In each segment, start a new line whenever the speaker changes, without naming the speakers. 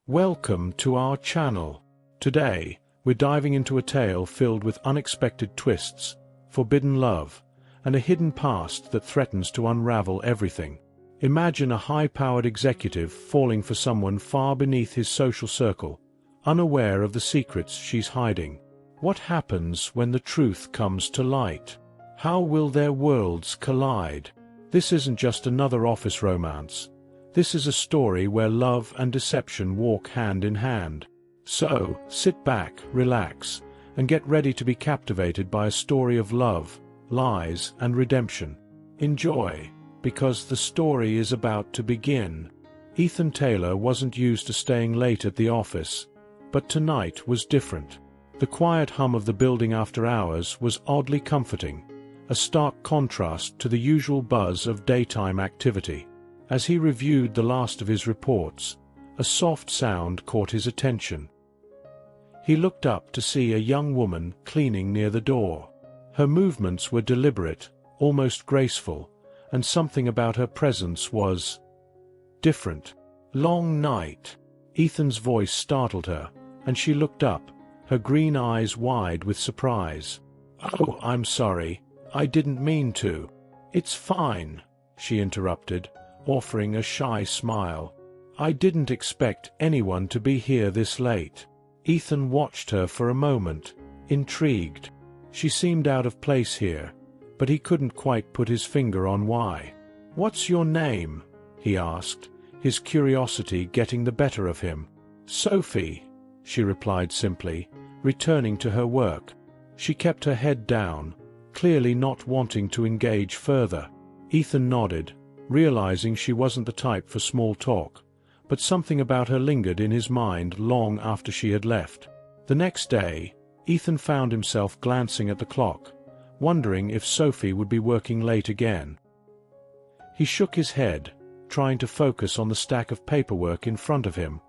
Welcome to our channel. Today, we're diving into a tale filled with unexpected twists, forbidden love, and a hidden past that threatens to unravel everything. Imagine a high-powered executive falling for someone far beneath his social circle, unaware of the secrets she's hiding. What happens when the truth comes to light? How will their worlds collide? This isn't just another office romance. This is a story where love and deception walk hand in hand. So, sit back, relax, and get ready to be captivated by a story of love, lies, and redemption. Enjoy, because the story is about to begin. Ethan Taylor wasn't used to staying late at the office, but tonight was different. The quiet hum of the building after hours was oddly comforting, a stark contrast to the usual buzz of daytime activity. As he reviewed the last of his reports, a soft sound caught his attention. He looked up to see a young woman cleaning near the door. Her movements were deliberate, almost graceful, and something about her presence was different. "Long night." Ethan's voice startled her, and she looked up, her green eyes wide with surprise. "Oh, I'm sorry. I didn't mean to." "It's fine," she interrupted, offering a shy smile. "I didn't expect anyone to be here this late." Ethan watched her for a moment, intrigued. She seemed out of place here, but he couldn't quite put his finger on why. "What's your name?" he asked, his curiosity getting the better of him. "Sophie," she replied simply, returning to her work. She kept her head down, clearly not wanting to engage further. Ethan nodded, realizing she wasn't the type for small talk, but something about her lingered in his mind long after she had left. The next day, Ethan found himself glancing at the clock, wondering if Sophie would be working late again. He shook his head, trying to focus on the stack of paperwork in front of him,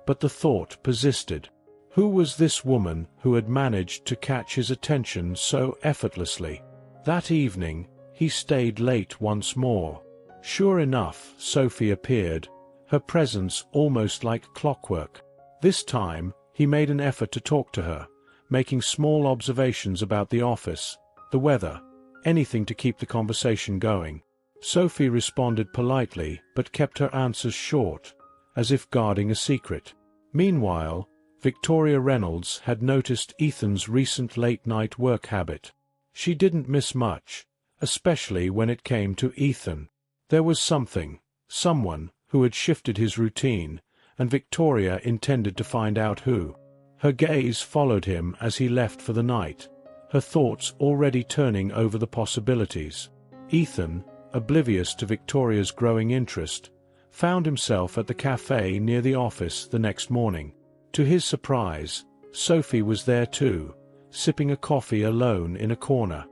but the thought persisted. Who was this woman who had managed to catch his attention so effortlessly? That evening, he stayed late once more. Sure enough, Sophie appeared, her presence almost like clockwork. This time, he made an effort to talk to her, making small observations about the office, the weather, anything to keep the conversation going. Sophie responded politely but kept her answers short, as if guarding a secret. Meanwhile, Victoria Reynolds had noticed Ethan's recent late-night work habit. She didn't miss much, especially when it came to Ethan. There was someone who had shifted his routine, and Victoria intended to find out who. Her gaze followed him as he left for the night, her thoughts already turning over the possibilities. Ethan, oblivious to Victoria's growing interest, found himself at the cafe near the office the next morning. To his surprise, Sophie was there too, sipping a coffee alone in a corner.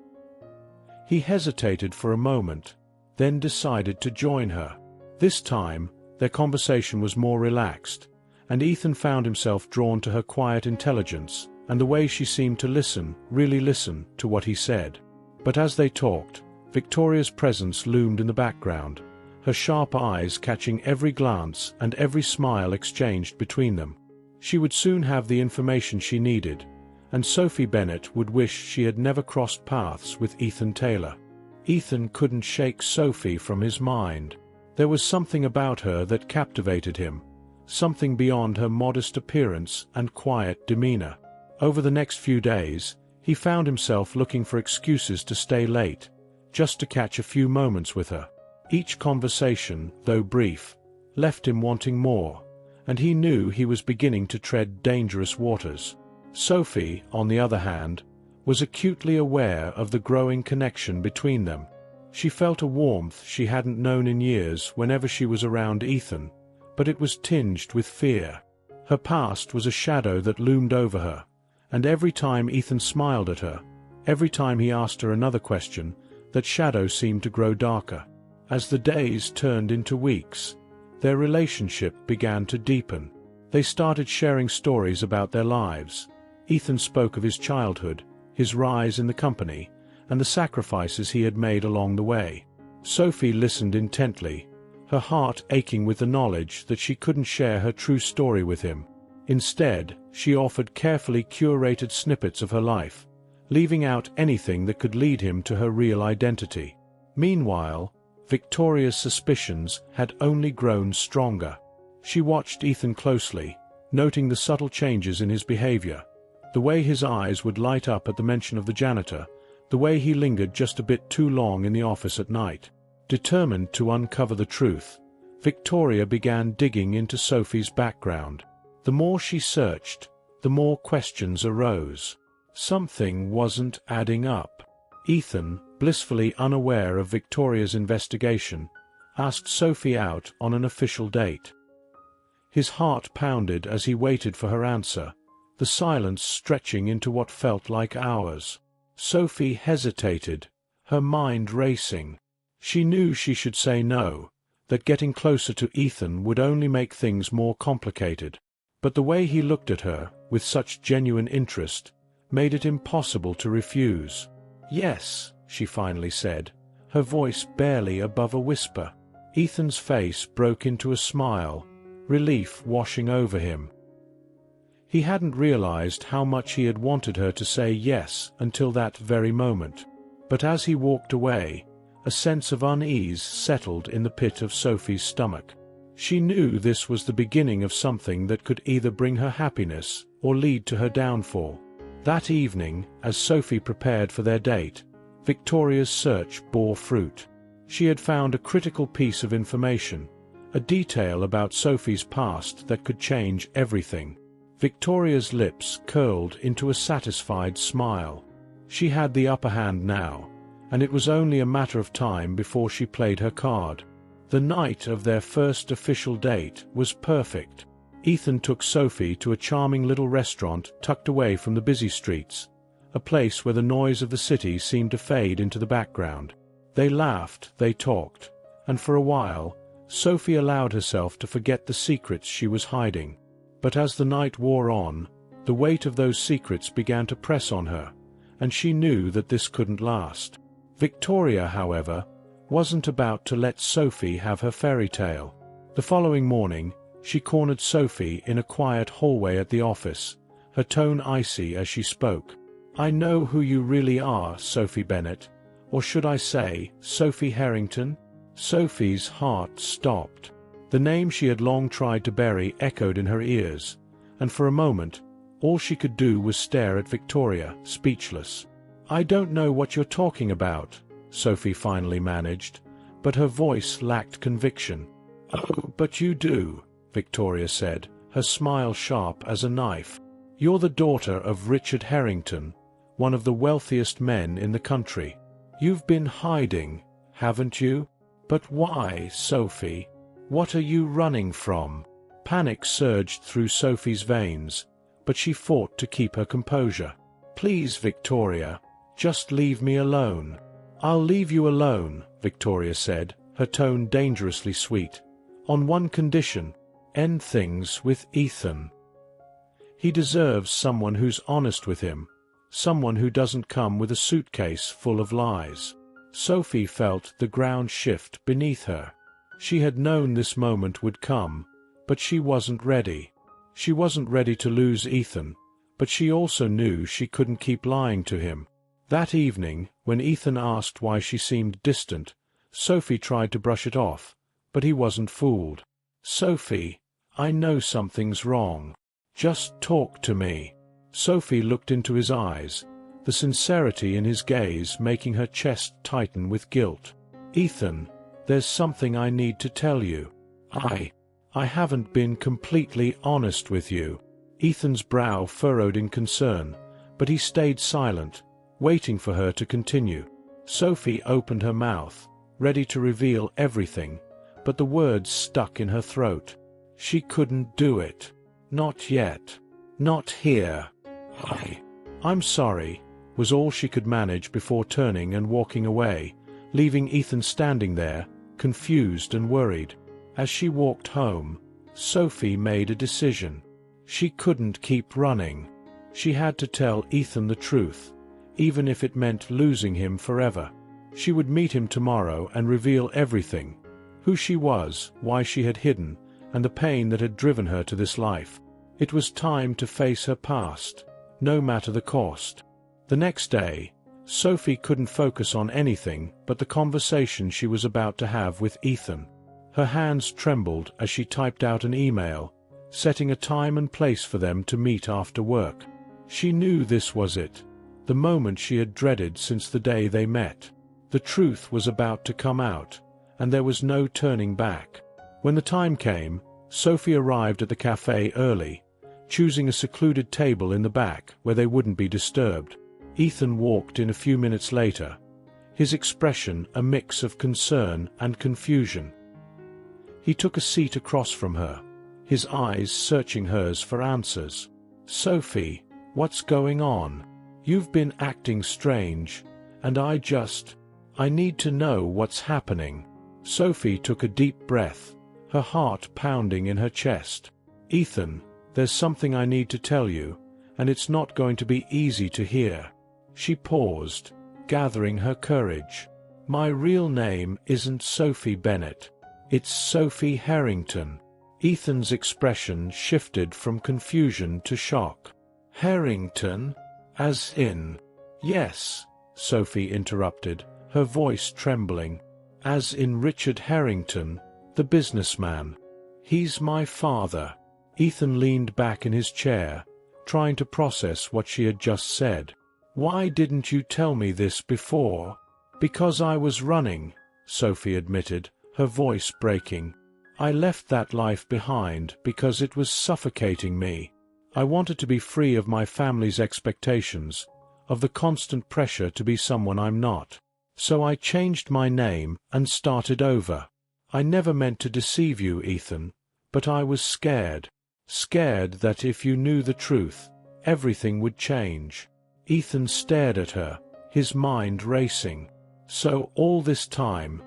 He hesitated for a moment, then decided to join her. This time, their conversation was more relaxed, and Ethan found himself drawn to her quiet intelligence and the way she seemed to really listen to what he said. But as they talked, Victoria's presence loomed in the background, her sharp eyes catching every glance and every smile exchanged between them. She would soon have the information she needed, and Sophie Bennett would wish she had never crossed paths with Ethan Taylor. Ethan couldn't shake Sophie from his mind. There was something about her that captivated him, something beyond her modest appearance and quiet demeanor. Over the next few days, he found himself looking for excuses to stay late, just to catch a few moments with her. Each conversation, though brief, left him wanting more, and he knew he was beginning to tread dangerous waters. Sophie, on the other hand, was acutely aware of the growing connection between them. She felt a warmth she hadn't known in years whenever she was around Ethan, but it was tinged with fear. Her past was a shadow that loomed over her, and every time Ethan smiled at her, every time he asked her another question, that shadow seemed to grow darker. As the days turned into weeks, their relationship began to deepen. They started sharing stories about their lives. Ethan spoke of his childhood, his rise in the company, and the sacrifices he had made along the way. Sophie listened intently, her heart aching with the knowledge that she couldn't share her true story with him. Instead, she offered carefully curated snippets of her life, leaving out anything that could lead him to her real identity. Meanwhile, Victoria's suspicions had only grown stronger. She watched Ethan closely, noting the subtle changes in his behavior, the way his eyes would light up at the mention of the janitor, the way he lingered just a bit too long in the office at night. Determined to uncover the truth, Victoria began digging into Sophie's background. The more she searched, the more questions arose. Something wasn't adding up. Ethan, blissfully unaware of Victoria's investigation, asked Sophie out on an official date. His heart pounded as he waited for her answer, the silence stretching into what felt like hours. Sophie hesitated, her mind racing. She knew she should say no, that getting closer to Ethan would only make things more complicated. But the way he looked at her, with such genuine interest, made it impossible to refuse. "Yes," she finally said, her voice barely above a whisper. Ethan's face broke into a smile, relief washing over him. He hadn't realized how much he had wanted her to say yes until that very moment. But as he walked away, a sense of unease settled in the pit of Sophie's stomach. She knew this was the beginning of something that could either bring her happiness or lead to her downfall. That evening, as Sophie prepared for their date, Victoria's search bore fruit. She had found a critical piece of information, a detail about Sophie's past that could change everything. Victoria's lips curled into a satisfied smile. She had the upper hand now, and it was only a matter of time before she played her card. The night of their first official date was perfect. Ethan took Sophie to a charming little restaurant tucked away from the busy streets, a place where the noise of the city seemed to fade into the background. They laughed, they talked, and for a while, Sophie allowed herself to forget the secrets she was hiding. But as the night wore on, the weight of those secrets began to press on her, and she knew that this couldn't last. Victoria, however, wasn't about to let Sophie have her fairy tale. The following morning, she cornered Sophie in a quiet hallway at the office, her tone icy as she spoke. "I know who you really are, Sophie Bennett, or should I say, Sophie Harrington?" Sophie's heart stopped. The name she had long tried to bury echoed in her ears, and for a moment, all she could do was stare at Victoria, speechless. "I don't know what you're talking about," Sophie finally managed, but her voice lacked conviction. "Oh, but you do," Victoria said, her smile sharp as a knife. "You're the daughter of Richard Harrington, one of the wealthiest men in the country. You've been hiding, haven't you? But why, Sophie? What are you running from?" Panic surged through Sophie's veins, but she fought to keep her composure. "Please, Victoria, just leave me alone." "I'll leave you alone," Victoria said, her tone dangerously sweet. "On one condition: end things with Ethan. He deserves someone who's honest with him, someone who doesn't come with a suitcase full of lies." Sophie felt the ground shift beneath her. She had known this moment would come, but she wasn't ready. She wasn't ready to lose Ethan, but she also knew she couldn't keep lying to him. That evening, when Ethan asked why she seemed distant, Sophie tried to brush it off, but he wasn't fooled. "Sophie, I know something's wrong. Just talk to me." Sophie looked into his eyes, the sincerity in his gaze making her chest tighten with guilt. "Ethan, there's something I need to tell you. I haven't been completely honest with you." Ethan's brow furrowed in concern, but he stayed silent, waiting for her to continue. Sophie opened her mouth, ready to reveal everything, but the words stuck in her throat. She couldn't do it. Not yet. Not here. "I'm sorry," was all she could manage before turning and walking away, leaving Ethan standing there, confused and worried. As she walked home, Sophie made a decision. She couldn't keep running. She had to tell Ethan the truth, even if it meant losing him forever. She would meet him tomorrow and reveal everything, Who she was, why she had hidden, and the pain that had driven her to this life. It was time to face her past, no matter the cost. The next day, Sophie couldn't focus on anything but the conversation she was about to have with Ethan. Her hands trembled as she typed out an email, setting a time and place for them to meet after work. She knew this was it, the moment she had dreaded since the day they met. The truth was about to come out, and there was no turning back. When the time came, Sophie arrived at the cafe early, choosing a secluded table in the back where they wouldn't be disturbed. Ethan walked in a few minutes later, his expression a mix of concern and confusion. He took a seat across from her, his eyes searching hers for answers. "Sophie, what's going on? You've been acting strange, and I need to know what's happening." Sophie took a deep breath, her heart pounding in her chest. "Ethan, there's something I need to tell you, and it's not going to be easy to hear." She paused, gathering her courage. "My real name isn't Sophie Bennett. It's Sophie Harrington." Ethan's expression shifted from confusion to shock. "Harrington? As in—" "Yes," Sophie interrupted, her voice trembling. "As in Richard Harrington, the businessman. He's my father." Ethan leaned back in his chair, trying to process what she had just said. "Why didn't you tell me this before?" "Because I was running," Sophie admitted, her voice breaking. "I left that life behind because it was suffocating me. I wanted to be free of my family's expectations, of the constant pressure to be someone I'm not. So I changed my name and started over. I never meant to deceive you, Ethan, but I was scared. Scared that if you knew the truth, everything would change." Ethan stared at her, his mind racing. "So all this time,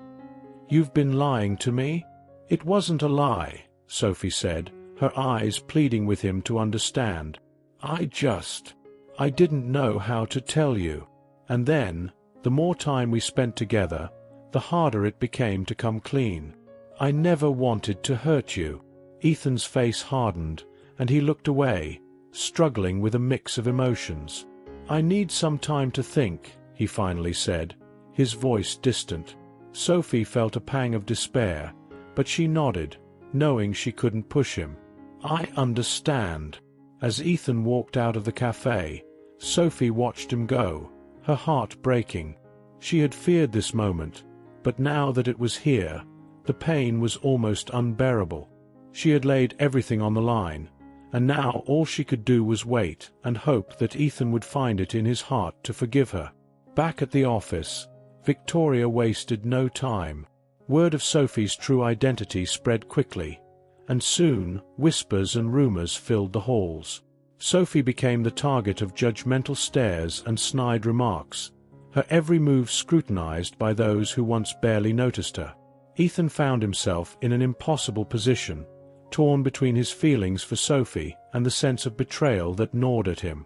you've been lying to me?" "It wasn't a lie," Sophie said, her eyes pleading with him to understand. I didn't know how to tell you. And then, the more time we spent together, the harder it became to come clean. I never wanted to hurt you." Ethan's face hardened, and he looked away, struggling with a mix of emotions. "I need some time to think," he finally said, his voice distant. Sophie felt a pang of despair, but she nodded, knowing she couldn't push him. "I understand." As Ethan walked out of the cafe, Sophie watched him go, her heart breaking. She had feared this moment, but now that it was here, the pain was almost unbearable. She had laid everything on the line, and now all she could do was wait and hope that Ethan would find it in his heart to forgive her. Back at the office, Victoria wasted no time. Word of Sophie's true identity spread quickly, and soon whispers and rumors filled the halls. Sophie became the target of judgmental stares and snide remarks, her every move scrutinized by those who once barely noticed her. Ethan found himself in an impossible position, torn between his feelings for Sophie and the sense of betrayal that gnawed at him.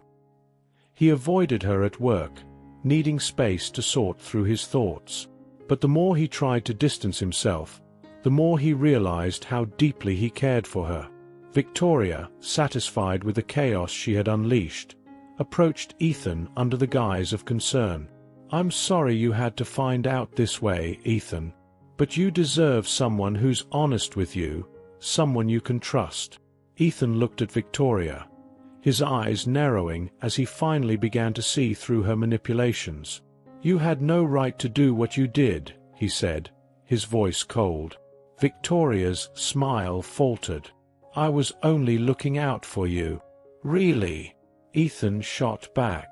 He avoided her at work, needing space to sort through his thoughts. But the more he tried to distance himself, the more he realized how deeply he cared for her. Victoria, satisfied with the chaos she had unleashed, approached Ethan under the guise of concern. "I'm sorry you had to find out this way, Ethan. But you deserve someone who's honest with you, someone you can trust." Ethan looked at Victoria, his eyes narrowing as he finally began to see through her manipulations. "You had no right to do what you did," he said, his voice cold. Victoria's smile faltered. "I was only looking out for you." "Really?" Ethan shot back.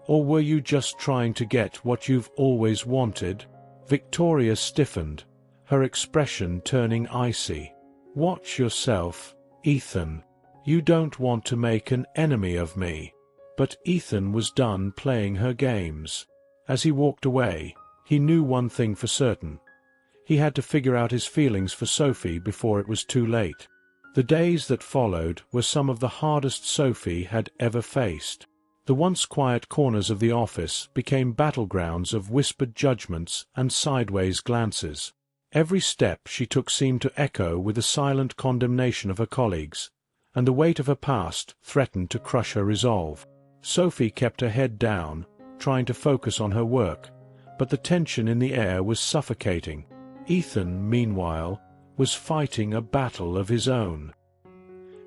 "Or were you just trying to get what you've always wanted?" Victoria stiffened, her expression turning icy. "Watch yourself, Ethan. You don't want to make an enemy of me." But Ethan was done playing her games. As he walked away, he knew one thing for certain. He had to figure out his feelings for Sophie before it was too late. The days that followed were some of the hardest Sophie had ever faced. The once quiet corners of the office became battlegrounds of whispered judgments and sideways glances. Every step she took seemed to echo with the silent condemnation of her colleagues, and the weight of her past threatened to crush her resolve. Sophie kept her head down, trying to focus on her work, but the tension in the air was suffocating. Ethan, meanwhile, was fighting a battle of his own.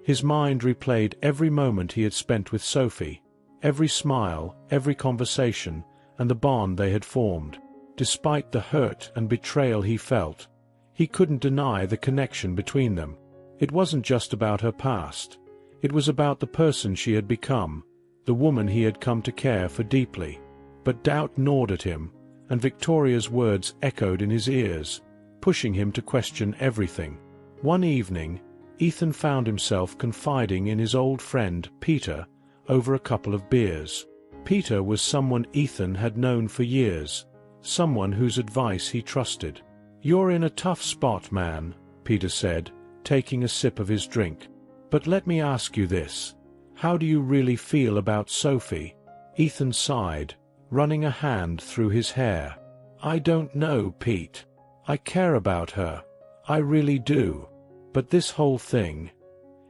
His mind replayed every moment he had spent with Sophie, every smile, every conversation, and the bond they had formed. Despite the hurt and betrayal he felt, he couldn't deny the connection between them. It wasn't just about her past. It was about the person she had become, the woman he had come to care for deeply. But doubt gnawed at him, and Victoria's words echoed in his ears, pushing him to question everything. One evening, Ethan found himself confiding in his old friend, Peter, over a couple of beers. Peter was someone Ethan had known for years, someone whose advice he trusted. "You're in a tough spot, man," Peter said, taking a sip of his drink. "But let me ask you this. How do you really feel about Sophie?" Ethan sighed, running a hand through his hair. "I don't know, Pete. I care about her. I really do. But this whole thing,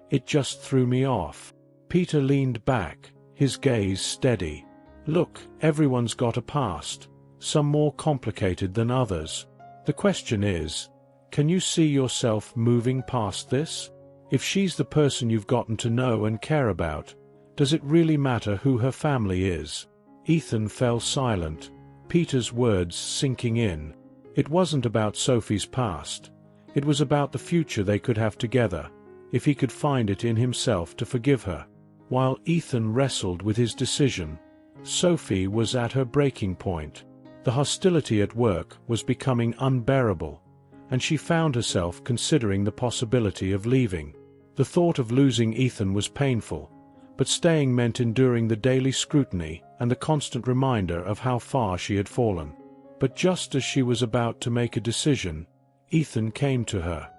it just threw me off." Peter leaned back, his gaze steady. "Look, everyone's got a past, some more complicated than others. The question is, can you see yourself moving past this? If she's the person you've gotten to know and care about, does it really matter who her family is?" Ethan fell silent, Peter's words sinking in. It wasn't about Sophie's past. It was about the future they could have together, if he could find it in himself to forgive her. While Ethan wrestled with his decision, Sophie was at her breaking point. The hostility at work was becoming unbearable, and she found herself considering the possibility of leaving. The thought of losing Ethan was painful, but staying meant enduring the daily scrutiny and the constant reminder of how far she had fallen. But just as she was about to make a decision, Ethan came to her.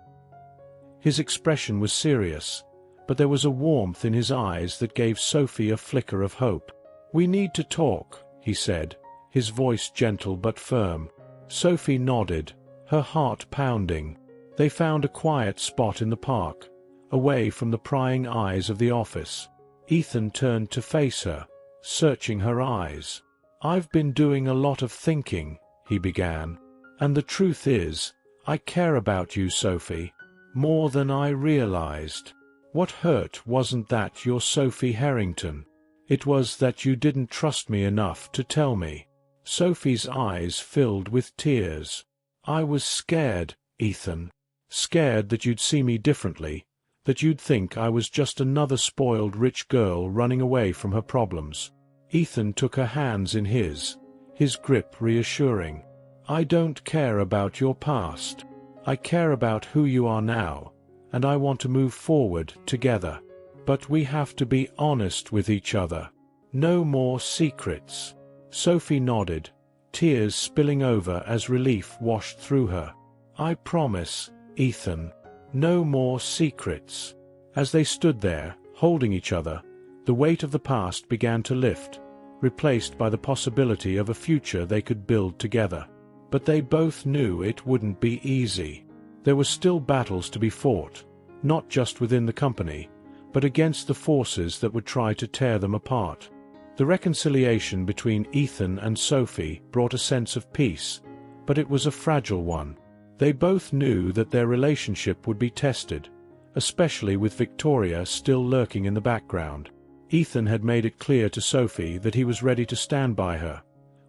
His expression was serious, but there was a warmth in his eyes that gave Sophie a flicker of hope. "We need to talk," he said, his voice gentle but firm. Sophie nodded, her heart pounding. They found a quiet spot in the park, away from the prying eyes of the office. Ethan turned to face her, searching her eyes. "I've been doing a lot of thinking," he began. "And the truth is, I care about you, Sophie, more than I realized. What hurt wasn't that you're Sophie Harrington. It was that you didn't trust me enough to tell me." Sophie's eyes filled with tears. "I was scared, Ethan. Scared that you'd see me differently, that you'd think I was just another spoiled rich girl running away from her problems." Ethan took her hands in his grip reassuring. "I don't care about your past. I care about who you are now, and I want to move forward together. But we have to be honest with each other. No more secrets." Sophie nodded, tears spilling over as relief washed through her. "I promise, Ethan. No more secrets." As they stood there, holding each other, the weight of the past began to lift, replaced by the possibility of a future they could build together. But they both knew it wouldn't be easy. There were still battles to be fought, not just within the company, but against the forces that would try to tear them apart. The reconciliation between Ethan and Sophie brought a sense of peace, but it was a fragile one. They both knew that their relationship would be tested, especially with Victoria still lurking in the background. Ethan had made it clear to Sophie that he was ready to stand by her,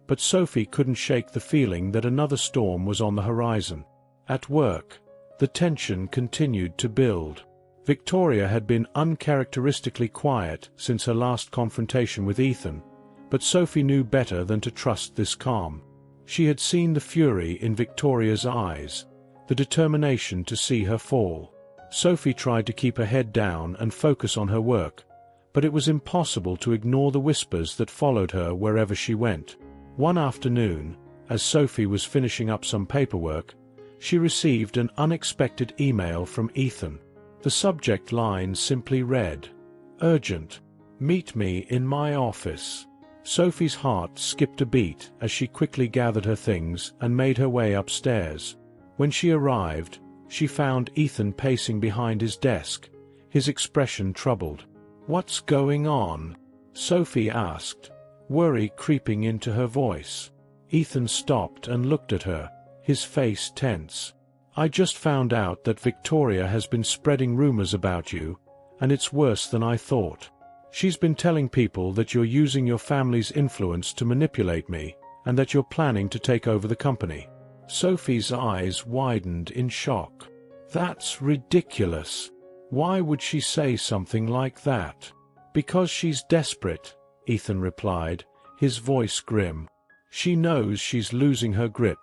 but Sophie couldn't shake the feeling that another storm was on the horizon. At work, the tension continued to build. Victoria had been uncharacteristically quiet since her last confrontation with Ethan, but Sophie knew better than to trust this calm. She had seen the fury in Victoria's eyes, the determination to see her fall. Sophie tried to keep her head down and focus on her work, but it was impossible to ignore the whispers that followed her wherever she went. One afternoon, as Sophie was finishing up some paperwork, she received an unexpected email from Ethan. The subject line simply read, "Urgent. Meet me in my office." Sophie's heart skipped a beat as she quickly gathered her things and made her way upstairs. When she arrived, she found Ethan pacing behind his desk, his expression troubled. "What's going on?" Sophie asked, worry creeping into her voice. Ethan stopped and looked at her, his face tense. "I just found out that Victoria has been spreading rumors about you, and it's worse than I thought. She's been telling people that you're using your family's influence to manipulate me, and that you're planning to take over the company." Sophie's eyes widened in shock. "That's ridiculous. Why would she say something like that?" "Because she's desperate," Ethan replied, his voice grim. "She knows she's losing her grip,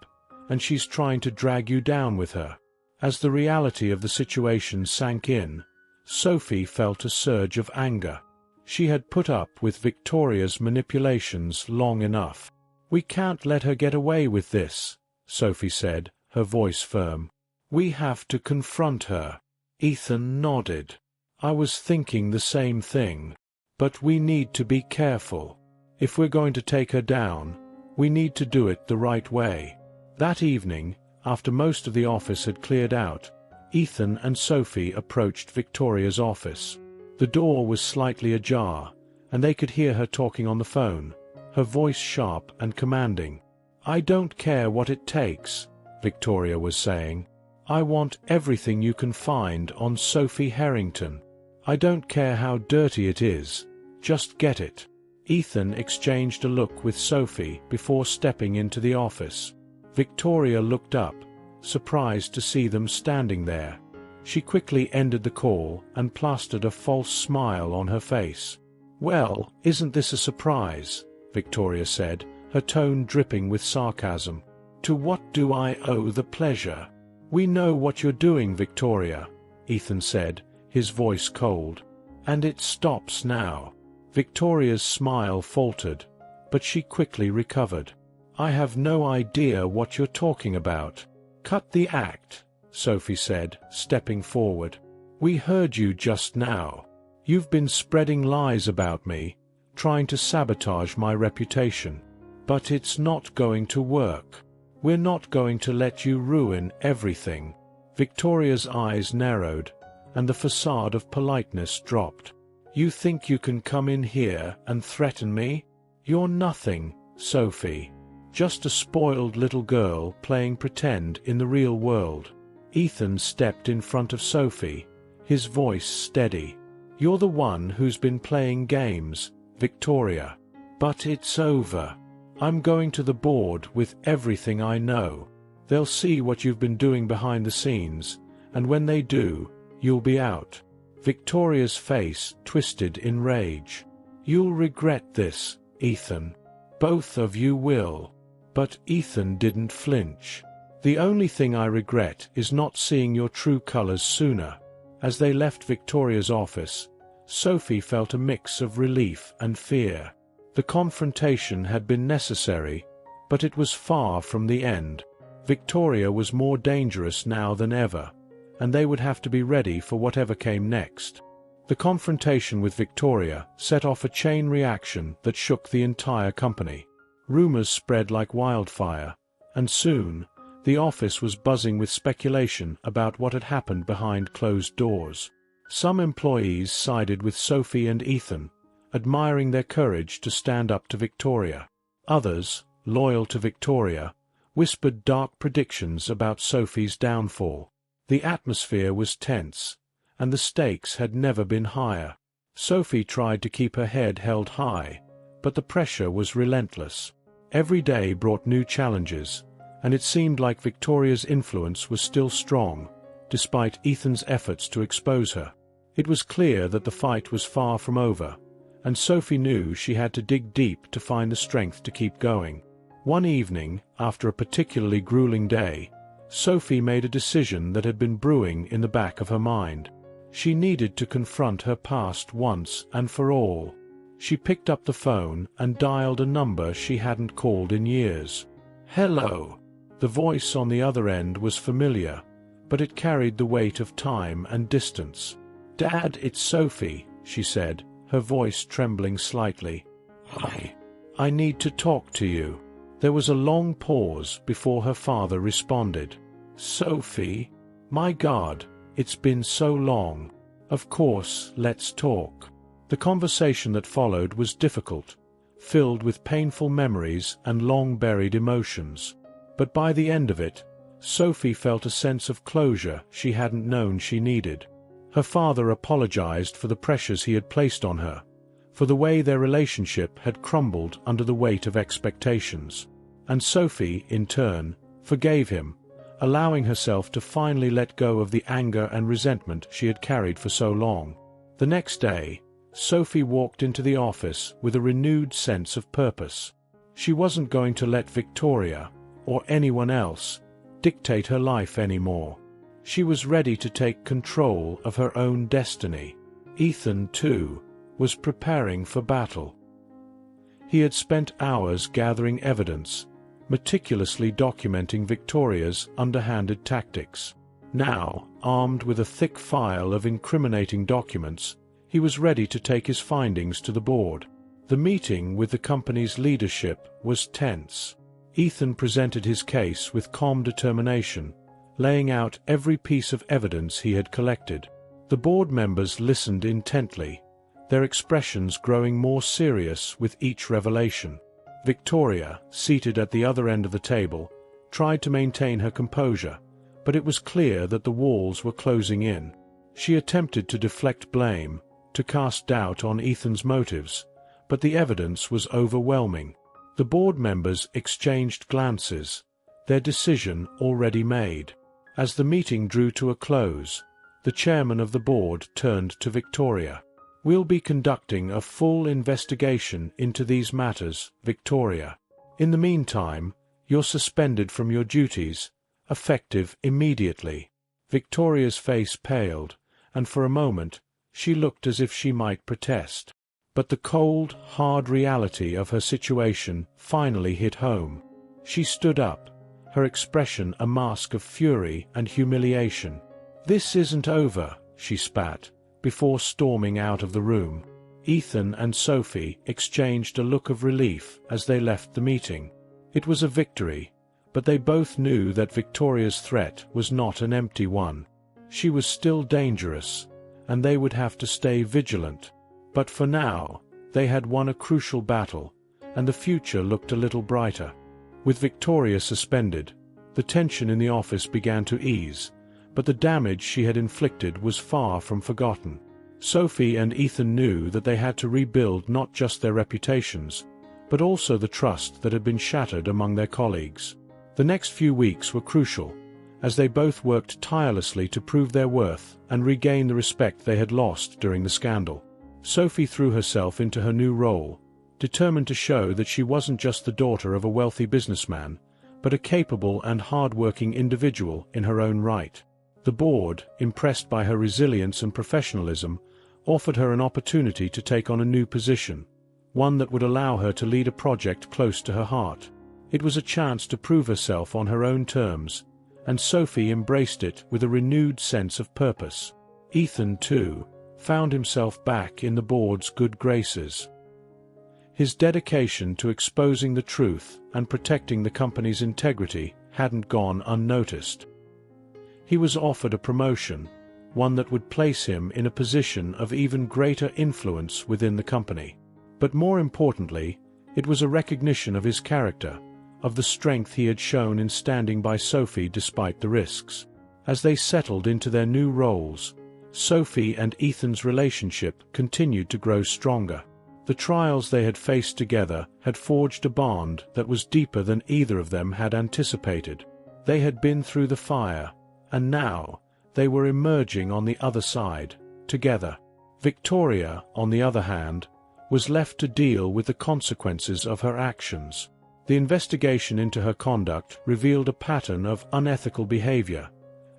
and she's trying to drag you down with her." As the reality of the situation sank in, Sophie felt a surge of anger. She had put up with Victoria's manipulations long enough. "We can't let her get away with this," Sophie said, her voice firm. "We have to confront her." Ethan nodded. "I was thinking the same thing. But we need to be careful. If we're going to take her down, we need to do it the right way." That evening, after most of the office had cleared out, Ethan and Sophie approached Victoria's office. The door was slightly ajar, and they could hear her talking on the phone, her voice sharp and commanding. "I don't care what it takes," Victoria was saying. "I want everything you can find on Sophie Harrington. I don't care how dirty it is, just get it." Ethan exchanged a look with Sophie before stepping into the office. Victoria looked up, surprised to see them standing there. She quickly ended the call and plastered a false smile on her face. "Well, isn't this a surprise?" Victoria said, her tone dripping with sarcasm. "To what do I owe the pleasure?" "We know what you're doing, Victoria," Ethan said, his voice cold. "And it stops now." Victoria's smile faltered, but she quickly recovered. "I have no idea what you're talking about." "Cut the act," Sophie said, stepping forward. "We heard you just now. You've been spreading lies about me, trying to sabotage my reputation. But it's not going to work. We're not going to let you ruin everything." Victoria's eyes narrowed, and the facade of politeness dropped. "You think you can come in here and threaten me? You're nothing, Sophie. Just a spoiled little girl playing pretend in the real world." Ethan stepped in front of Sophie, his voice steady. "You're the one who's been playing games, Victoria. But it's over. I'm going to the board with everything I know. They'll see what you've been doing behind the scenes, and when they do, you'll be out." Victoria's face twisted in rage. "You'll regret this, Ethan. Both of you will." But Ethan didn't flinch. "The only thing I regret is not seeing your true colors sooner." As they left Victoria's office, Sophie felt a mix of relief and fear. The confrontation had been necessary, but it was far from the end. Victoria was more dangerous now than ever, and they would have to be ready for whatever came next. The confrontation with Victoria set off a chain reaction that shook the entire company. Rumors spread like wildfire, and soon, the office was buzzing with speculation about what had happened behind closed doors. Some employees sided with Sophie and Ethan, admiring their courage to stand up to Victoria. Others, loyal to Victoria, whispered dark predictions about Sophie's downfall. The atmosphere was tense, and the stakes had never been higher. Sophie tried to keep her head held high, but the pressure was relentless. Every day brought new challenges, and it seemed like Victoria's influence was still strong, despite Ethan's efforts to expose her. It was clear that the fight was far from over, and Sophie knew she had to dig deep to find the strength to keep going. One evening, after a particularly grueling day, Sophie made a decision that had been brewing in the back of her mind. She needed to confront her past once and for all. She picked up the phone and dialed a number she hadn't called in years. "Hello." The voice on the other end was familiar, but it carried the weight of time and distance. "Dad, it's Sophie," she said, her voice trembling slightly. I need to talk to you." There was a long pause before her father responded. "Sophie, my God, it's been so long. Of course, let's talk." The conversation that followed was difficult, filled with painful memories and long-buried emotions. But by the end of it, Sophie felt a sense of closure she hadn't known she needed. Her father apologized for the pressures he had placed on her, for the way their relationship had crumbled under the weight of expectations. And Sophie, in turn, forgave him, allowing herself to finally let go of the anger and resentment she had carried for so long. The next day, Sophie walked into the office with a renewed sense of purpose. She wasn't going to let Victoria, or anyone else, dictate her life anymore. She was ready to take control of her own destiny. Ethan, too, was preparing for battle. He had spent hours gathering evidence, meticulously documenting Victoria's underhanded tactics. Now, armed with a thick file of incriminating documents, he was ready to take his findings to the board. The meeting with the company's leadership was tense. Ethan presented his case with calm determination, laying out every piece of evidence he had collected. The board members listened intently, their expressions growing more serious with each revelation. Victoria, seated at the other end of the table, tried to maintain her composure, but it was clear that the walls were closing in. She attempted to deflect blame, to cast doubt on Ethan's motives, but the evidence was overwhelming. The board members exchanged glances, their decision already made. As the meeting drew to a close, the chairman of the board turned to Victoria. "We'll be conducting a full investigation into these matters, Victoria. In the meantime, you're suspended from your duties, effective immediately." Victoria's face paled, and for a moment, she looked as if she might protest. But the cold, hard reality of her situation finally hit home. She stood up, her expression a mask of fury and humiliation. "This isn't over," she spat, before storming out of the room. Ethan and Sophie exchanged a look of relief as they left the meeting. It was a victory, but they both knew that Victoria's threat was not an empty one. She was still dangerous, and they would have to stay vigilant. But for now, they had won a crucial battle, and the future looked a little brighter. With Victoria suspended, the tension in the office began to ease, but the damage she had inflicted was far from forgotten. Sophie and Ethan knew that they had to rebuild not just their reputations, but also the trust that had been shattered among their colleagues. The next few weeks were crucial, as they both worked tirelessly to prove their worth and regain the respect they had lost during the scandal. Sophie threw herself into her new role, determined to show that she wasn't just the daughter of a wealthy businessman, but a capable and hard-working individual in her own right. The board, impressed by her resilience and professionalism, offered her an opportunity to take on a new position, one that would allow her to lead a project close to her heart. It was a chance to prove herself on her own terms, and Sophie embraced it with a renewed sense of purpose. Ethan, too, found himself back in the board's good graces. His dedication to exposing the truth and protecting the company's integrity hadn't gone unnoticed. He was offered a promotion, one that would place him in a position of even greater influence within the company. But more importantly, it was a recognition of his character, of the strength he had shown in standing by Sophie despite the risks. As they settled into their new roles, Sophie and Ethan's relationship continued to grow stronger. The trials they had faced together had forged a bond that was deeper than either of them had anticipated. They had been through the fire, and now they were emerging on the other side, together. Victoria, on the other hand, was left to deal with the consequences of her actions. The investigation into her conduct revealed a pattern of unethical behavior,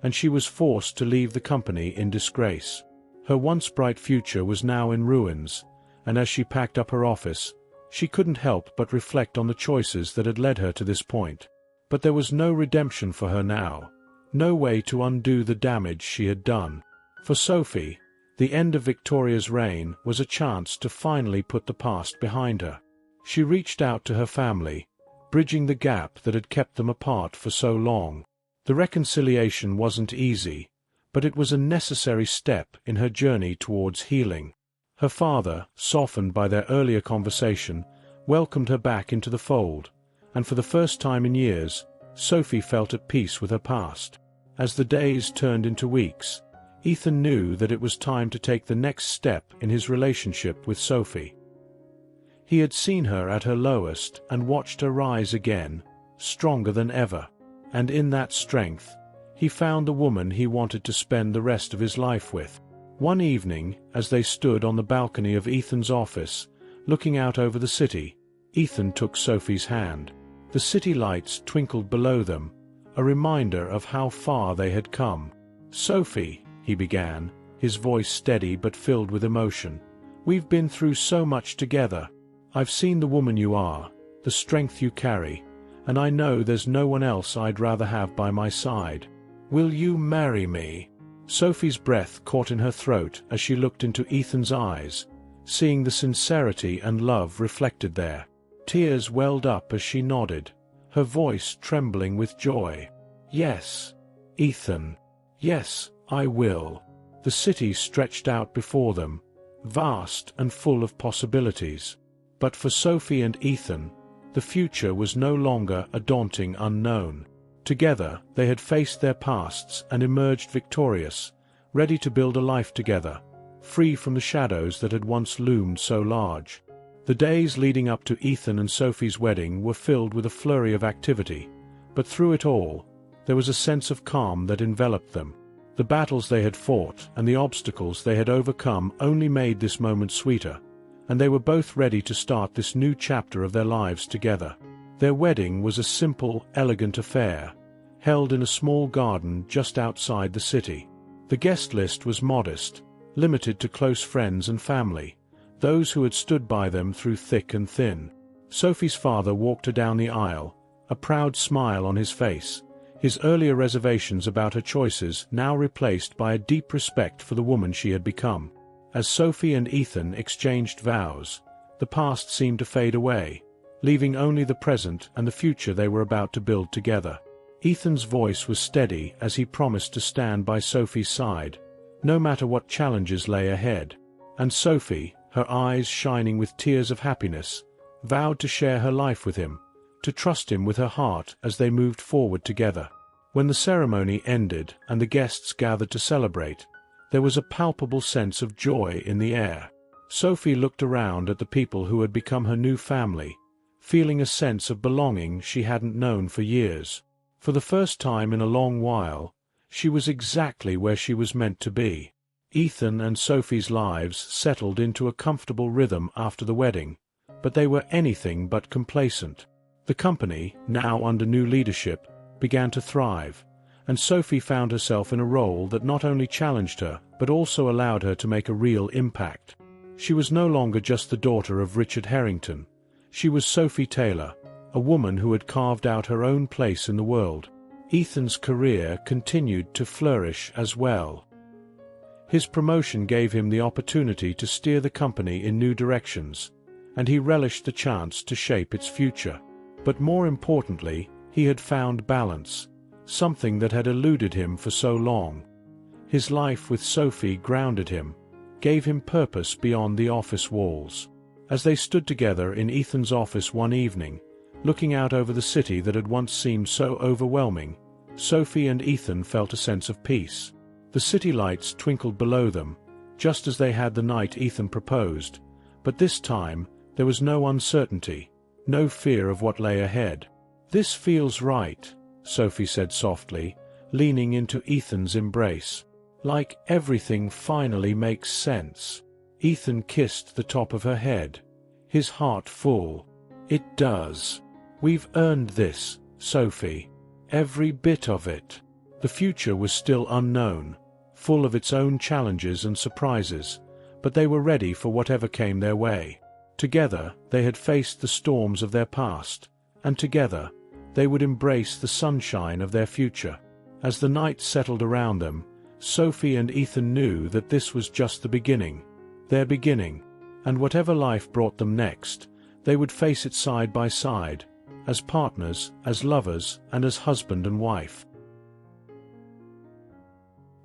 and she was forced to leave the company in disgrace. Her once bright future was now in ruins, and as she packed up her office, she couldn't help but reflect on the choices that had led her to this point. But there was no redemption for her now, no way to undo the damage she had done. For Sophie, the end of Victoria's reign was a chance to finally put the past behind her. She reached out to her family, bridging the gap that had kept them apart for so long. The reconciliation wasn't easy, but it was a necessary step in her journey towards healing. Her father, softened by their earlier conversation, welcomed her back into the fold, and for the first time in years, Sophie felt at peace with her past. As the days turned into weeks, Ethan knew that it was time to take the next step in his relationship with Sophie. He had seen her at her lowest and watched her rise again, stronger than ever, and in that strength, he found the woman he wanted to spend the rest of his life with. One evening, as they stood on the balcony of Ethan's office, looking out over the city, Ethan took Sophie's hand. The city lights twinkled below them, a reminder of how far they had come. "Sophie," he began, his voice steady but filled with emotion, "we've been through so much together. I've seen the woman you are, the strength you carry, and I know there's no one else I'd rather have by my side. Will you marry me?" Sophie's breath caught in her throat as she looked into Ethan's eyes, seeing the sincerity and love reflected there. Tears welled up as she nodded, her voice trembling with joy. "Yes, Ethan. Yes, I will." The city stretched out before them, vast and full of possibilities. But for Sophie and Ethan, the future was no longer a daunting unknown. Together, they had faced their pasts and emerged victorious, ready to build a life together, free from the shadows that had once loomed so large. The days leading up to Ethan and Sophie's wedding were filled with a flurry of activity, but through it all, there was a sense of calm that enveloped them. The battles they had fought and the obstacles they had overcome only made this moment sweeter, and they were both ready to start this new chapter of their lives together. Their wedding was a simple, elegant affair, held in a small garden just outside the city. The guest list was modest, limited to close friends and family, those who had stood by them through thick and thin. Sophie's father walked her down the aisle, a proud smile on his face, his earlier reservations about her choices now replaced by a deep respect for the woman she had become. As Sophie and Ethan exchanged vows, the past seemed to fade away, leaving only the present and the future they were about to build together. Ethan's voice was steady as he promised to stand by Sophie's side, no matter what challenges lay ahead. And Sophie, her eyes shining with tears of happiness, vowed to share her life with him, to trust him with her heart as they moved forward together. When the ceremony ended and the guests gathered to celebrate, there was a palpable sense of joy in the air. Sophie looked around at the people who had become her new family, feeling a sense of belonging she hadn't known for years. For the first time in a long while, she was exactly where she was meant to be. Ethan and Sophie's lives settled into a comfortable rhythm after the wedding, but they were anything but complacent. The company, now under new leadership, began to thrive, and Sophie found herself in a role that not only challenged her, but also allowed her to make a real impact. She was no longer just the daughter of Richard Harrington. She was Sophie Taylor, a woman who had carved out her own place in the world. Ethan's career continued to flourish as well. His promotion gave him the opportunity to steer the company in new directions, and he relished the chance to shape its future. But more importantly, he had found balance, something that had eluded him for so long. His life with Sophie grounded him, gave him purpose beyond the office walls. As they stood together in Ethan's office one evening, looking out over the city that had once seemed so overwhelming, Sophie and Ethan felt a sense of peace. The city lights twinkled below them, just as they had the night Ethan proposed, but this time there was no uncertainty, no fear of what lay ahead. "This feels right," Sophie said softly, leaning into Ethan's embrace. "Like everything finally makes sense." Ethan kissed the top of her head, his heart full. "It does. We've earned this, Sophie. Every bit of it." The future was still unknown, full of its own challenges and surprises, but they were ready for whatever came their way. Together, they had faced the storms of their past, and together, they would embrace the sunshine of their future. As the night settled around them, Sophie and Ethan knew that this was just the beginning, their beginning, and whatever life brought them next, they would face it side by side, as partners, as lovers, and as husband and wife.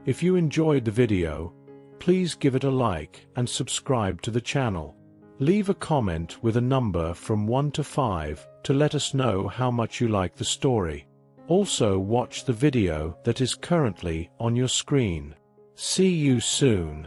If you enjoyed the video, please give it a like and subscribe to the channel. Leave a comment with a number from 1 to 5 to let us know how much you like the story. Also watch the video that is currently on your screen. See you soon.